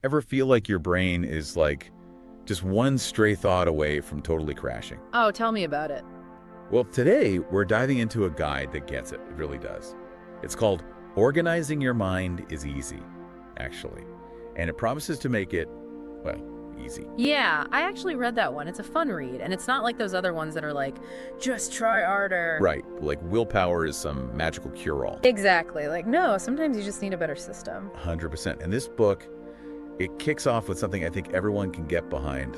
Ever feel like your brain is like just one stray thought away from totally crashing? Oh, tell me about it. Well, today we're diving into a guide that gets it. It really does. It's called Organizing Your Mind is Easy, actually. And it promises to make it, well, easy. Yeah, I actually read that one. It's a fun read, and it's not like those other ones that are like, just try harder. Right, like willpower is some magical cure-all. Exactly. Like, no, sometimes you just need a better system. 100%. And this book, it kicks off with something I think everyone can get behind.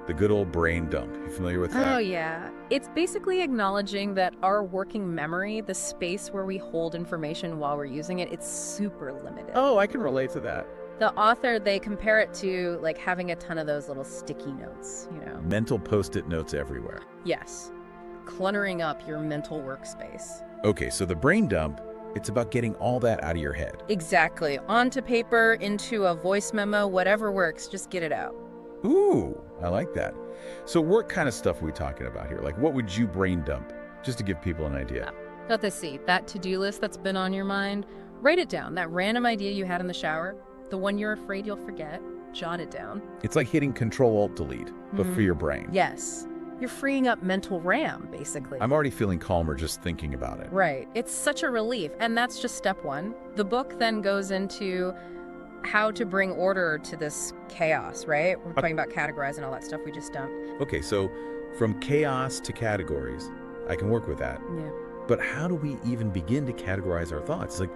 The good old brain dump. You familiar with that? Oh, yeah. It's basically acknowledging that our working memory, the space where we hold information while we're using it, it's super limited. Oh, I can relate to that. The author, they compare it to like having a ton of those little sticky notes, you know? Mental post-it notes everywhere. Yes. Cluttering up your mental workspace. Okay, so the brain dump, it's about getting all that out of your head. Exactly. Onto paper, into a voice memo, whatever works, just get it out. Ooh, I like that. So what kind of stuff are we talking about here? Like, what would you brain dump? Just to give people an idea. Let us see. That to-do list that's been on your mind, write it down. That random idea you had in the shower, the one you're afraid you'll forget, jot it down. It's like hitting Control-Alt-Delete, but for your brain. Yes. You're freeing up mental RAM, basically. I'm already feeling calmer just thinking about it. Right. It's such a relief. And that's just step one. The book then goes into how to bring order to this chaos, right? We're talking about categorize and all that stuff we just dumped. Okay, so from chaos to categories, I can work with that. Yeah. But how do we even begin to categorize our thoughts? It's like,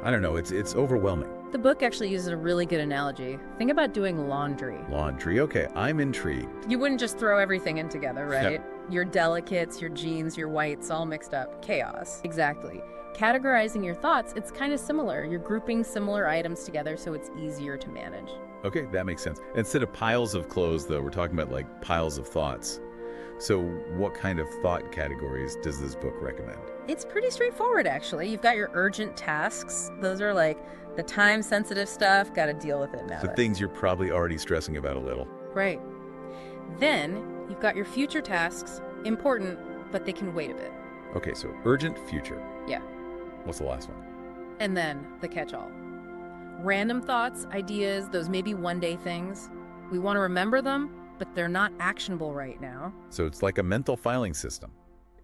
I don't know, it's overwhelming. The book actually uses a really good analogy. Think about doing laundry. Laundry, okay, I'm intrigued. You wouldn't just throw everything in together, right? Your delicates, your jeans, your whites, all mixed up. Chaos. Exactly. Categorizing your thoughts, it's kind of similar. You're grouping similar items together so it's easier to manage. Okay, that makes sense. Instead of piles of clothes, though, we're talking about like piles of thoughts. So what kind of thought categories does this book recommend? It's pretty straightforward, actually. You've got your urgent tasks. Those are like the time-sensitive stuff. Got to deal with it now. The things you're probably already stressing about a little. Right. Then you've got your future tasks. Important, but they can wait a bit. Okay, so urgent, future. Yeah. What's the last one? And then the catch-all. Random thoughts, ideas, those maybe one-day things. We want to remember them, but they're not actionable right now. So it's like a mental filing system.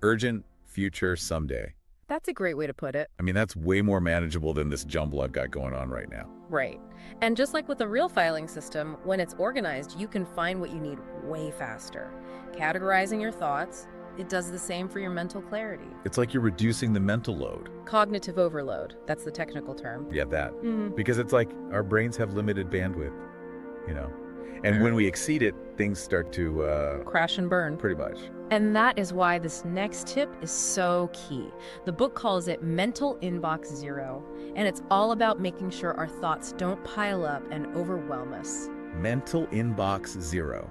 Urgent, future, someday. That's a great way to put it. I mean, that's way more manageable than this jumble I've got going on right now. Right. And just like with a real filing system, when it's organized, you can find what you need way faster. Categorizing your thoughts, it does the same for your mental clarity. It's like you're reducing the mental load. Cognitive overload, that's the technical term. Yeah, that. Because it's like our brains have limited bandwidth, you know. And when we exceed it, things start to crash and burn. Pretty much. And that is why this next tip is so key. The book calls it Mental Inbox Zero, and it's all about making sure our thoughts don't pile up and overwhelm us. Mental Inbox Zero.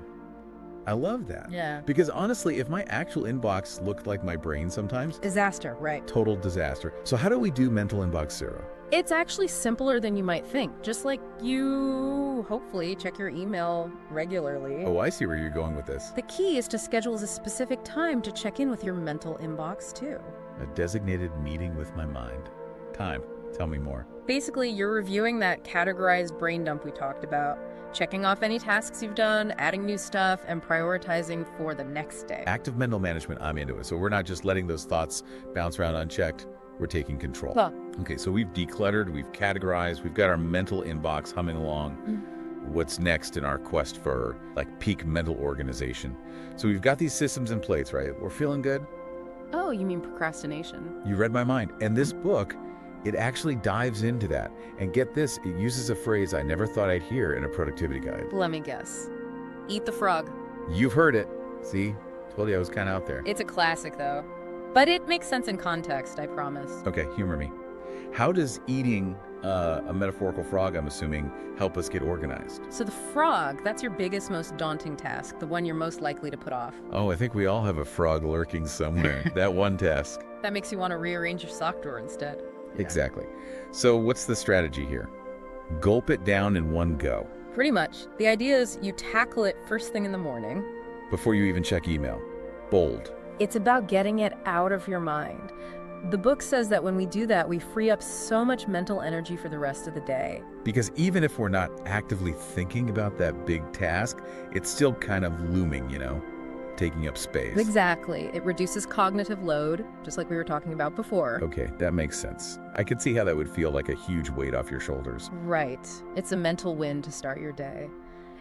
I love that. Yeah. Because honestly, if my actual inbox looked like my brain sometimes, Disaster, right? total disaster. So how do we do Mental Inbox Zero? It's actually simpler than you might think. Just like you, hopefully, check your email regularly. Oh, I see where you're going with this. The key is to schedule a specific time to check in with your mental inbox, too. A designated meeting with my mind. Time. Tell me more. Basically, you're reviewing that categorized brain dump we talked about, checking off any tasks you've done, adding new stuff, and prioritizing for the next day. Active mental management, I'm into it. So we're not just letting those thoughts bounce around unchecked. We're taking control. Huh. Okay, so we've decluttered, we've categorized, we've got our mental inbox humming along. What's next in our quest for like peak mental organization? So we've got these systems in place, right? We're feeling good. Oh, you mean procrastination? You read my mind. And this book, it actually dives into that. And get this, it uses a phrase I never thought I'd hear in a productivity guide. Let me guess. Eat the frog. You've heard it. See? Told you I was kind of out there. It's a classic, though. But it makes sense in context, I promise. Okay, humor me. How does eating a metaphorical frog, I'm assuming, help us get organized? So the frog, that's your biggest, most daunting task, the one you're most likely to put off. Oh, I think we all have a frog lurking somewhere. That one task. That makes you want to rearrange your sock drawer instead. Exactly. So what's the strategy here? Gulp it down in one go. Pretty much. The idea is you tackle it first thing in the morning. Before you even check email. Bold. It's about getting it out of your mind. The book says that when we do that, we free up so much mental energy for the rest of the day. Because even if we're not actively thinking about that big task, it's still kind of looming, taking up space. Exactly. It reduces cognitive load, just like we were talking about before. Okay, that makes sense. I could see how that would feel like a huge weight off your shoulders. Right. It's a mental win to start your day.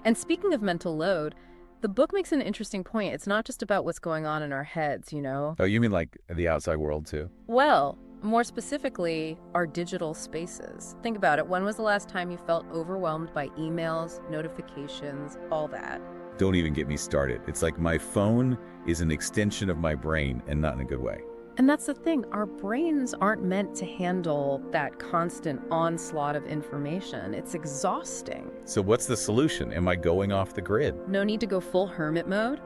And speaking of mental load, the book makes an interesting point. It's not just about what's going on in our heads, Oh, you mean like the outside world too? Well, more specifically, our digital spaces. Think about it. When was the last time you felt overwhelmed by emails, notifications, all that? Don't even get me started. It's like my phone is an extension of my brain, and not in a good way. And that's the thing. Our brains aren't meant to handle that constant onslaught of information. It's exhausting. So what's the solution? Am I going off the grid? No need to go full hermit mode.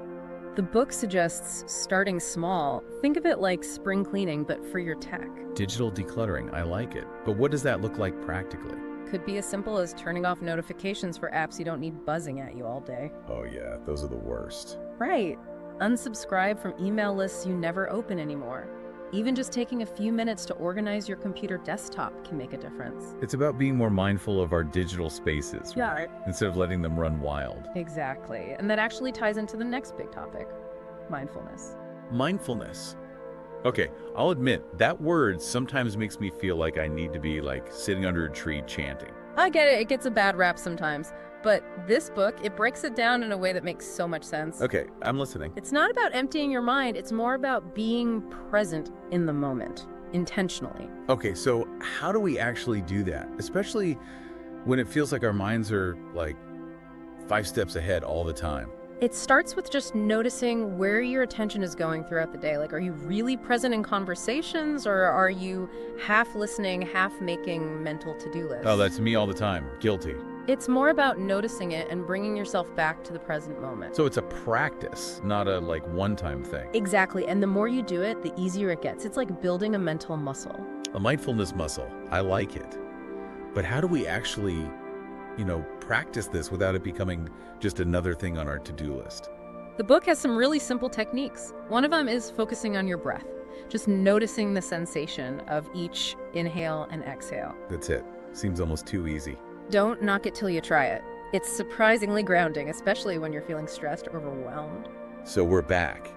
The book suggests starting small. Think of it like spring cleaning, but for your tech. Digital decluttering, I like it. But what does that look like practically? Could be as simple as turning off notifications for apps you don't need buzzing at you all day. Oh yeah, those are the worst. Right. Unsubscribe from email lists you never open anymore. Even just taking a few minutes to organize your computer desktop can make a difference. It's about being more mindful of our digital spaces, Yeah. instead of letting them run wild. Exactly. And that actually ties into the next big topic, mindfulness. Mindfulness. Okay, I'll admit, that word sometimes makes me feel like I need to be sitting under a tree chanting. I get it. It gets a bad rap sometimes. But this book, it breaks it down in a way that makes so much sense. Okay, I'm listening. It's not about emptying your mind. It's more about being present in the moment, intentionally. Okay, so how do we actually do that? Especially when it feels like our minds are 5 steps ahead all the time. It starts with just noticing where your attention is going throughout the day. Are you really present in conversations, or are you half listening, half making mental to-do lists? Oh, that's me all the time. Guilty. It's more about noticing it and bringing yourself back to the present moment. So it's a practice, not a one-time thing. Exactly, and the more you do it, the easier it gets. It's like building a mental muscle. A mindfulness muscle. I like it. But how do we actually, practice this without it becoming just another thing on our to-do list? The book has some really simple techniques. One of them is focusing on your breath, just noticing the sensation of each inhale and exhale. That's it. Seems almost too easy. Don't knock it till you try it. It's surprisingly grounding, especially when you're feeling stressed or overwhelmed. So we're back.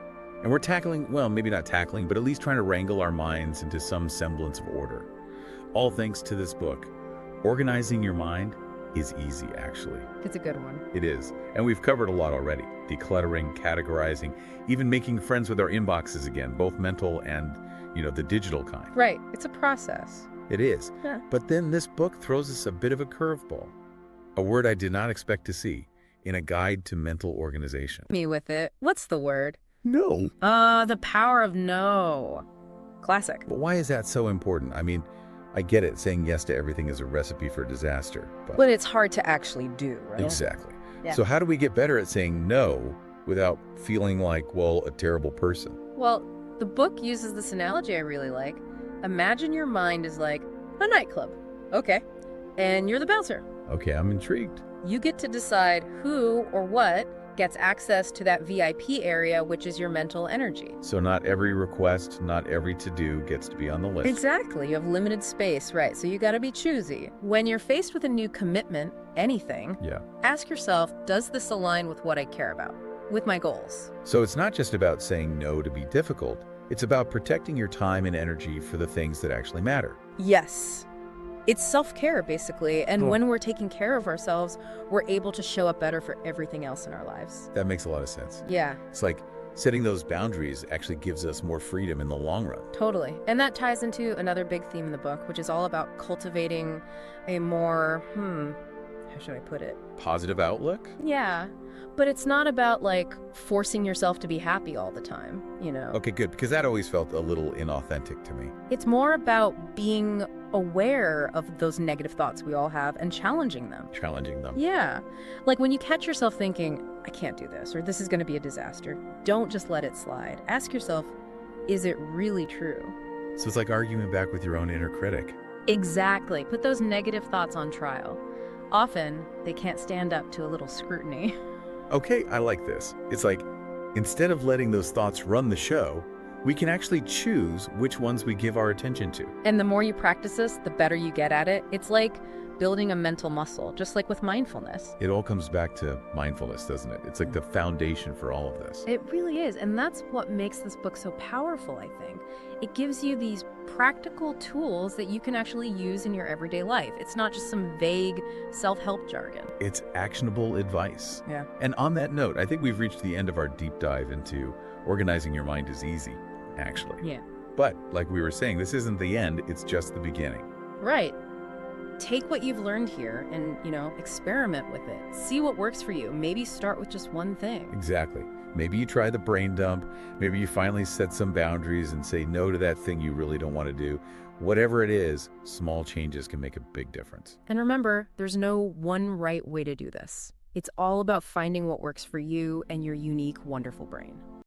And we're tackling, well, maybe not tackling, but at least trying to wrangle our minds into some semblance of order. All thanks to this book. Organizing your mind is easy, actually. It's a good one. It is. And we've covered a lot already. Decluttering, categorizing, even making friends with our inboxes again, both mental and, the digital kind. Right. It's a process. It is. Yeah. But then this book throws us a bit of a curveball. A word I did not expect to see in a guide to mental organization. Me with it. What's the word? No. The power of no. Classic. But why is that so important? I mean, I get it. Saying yes to everything is a recipe for disaster. But it's hard to actually do, right? Exactly. Yeah. So how do we get better at saying no without feeling like, a terrible person? Well, the book uses this analogy I really like. Imagine your mind is like a nightclub. Okay. And you're the bouncer. Okay, I'm intrigued. You get to decide who or what gets access to that VIP area, which is your mental energy. So not every request, not every to-do gets to be on the list. Exactly. You have limited space, right? So you got to be choosy. When you're faced with a new commitment, anything, ask yourself, does this align with what I care about, with my goals? So it's not just about saying no to be difficult. It's about protecting your time and energy for the things that actually matter. Yes. It's self-care, basically. And when we're taking care of ourselves, we're able to show up better for everything else in our lives. That makes a lot of sense. Yeah. It's like setting those boundaries actually gives us more freedom in the long run. Totally. And that ties into another big theme in the book, which is all about cultivating a more, how should I put it? Positive outlook? Yeah. But it's not about forcing yourself to be happy all the time, Okay, good. Because that always felt a little inauthentic to me. It's more about being aware of those negative thoughts we all have and challenging them. Challenging them. Yeah. Like when you catch yourself thinking, I can't do this, or this is going to be a disaster, don't just let it slide. Ask yourself, is it really true? So it's like arguing back with your own inner critic. Exactly. Put those negative thoughts on trial. Often, they can't stand up to a little scrutiny. Okay, I like this. It's like, instead of letting those thoughts run the show, we can actually choose which ones we give our attention to. And the more you practice this, the better you get at it. It's like building a mental muscle, just like with mindfulness. It all comes back to mindfulness, doesn't it? It's like the foundation for all of this. It really is. And that's what makes this book so powerful, I think. It gives you these practical tools that you can actually use in your everyday life. It's not just some vague self-help jargon. It's actionable advice. Yeah. And on that note, I think we've reached the end of our deep dive into organizing your mind is easy, actually. Yeah. But like we were saying, this isn't the end, it's just the beginning. Right. Take what you've learned here and, experiment with it. See what works for you. Maybe start with just one thing. Exactly. Maybe you try the brain dump. Maybe you finally set some boundaries and say no to that thing you really don't want to do. Whatever it is, small changes can make a big difference. And remember, there's no one right way to do this. It's all about finding what works for you and your unique, wonderful brain.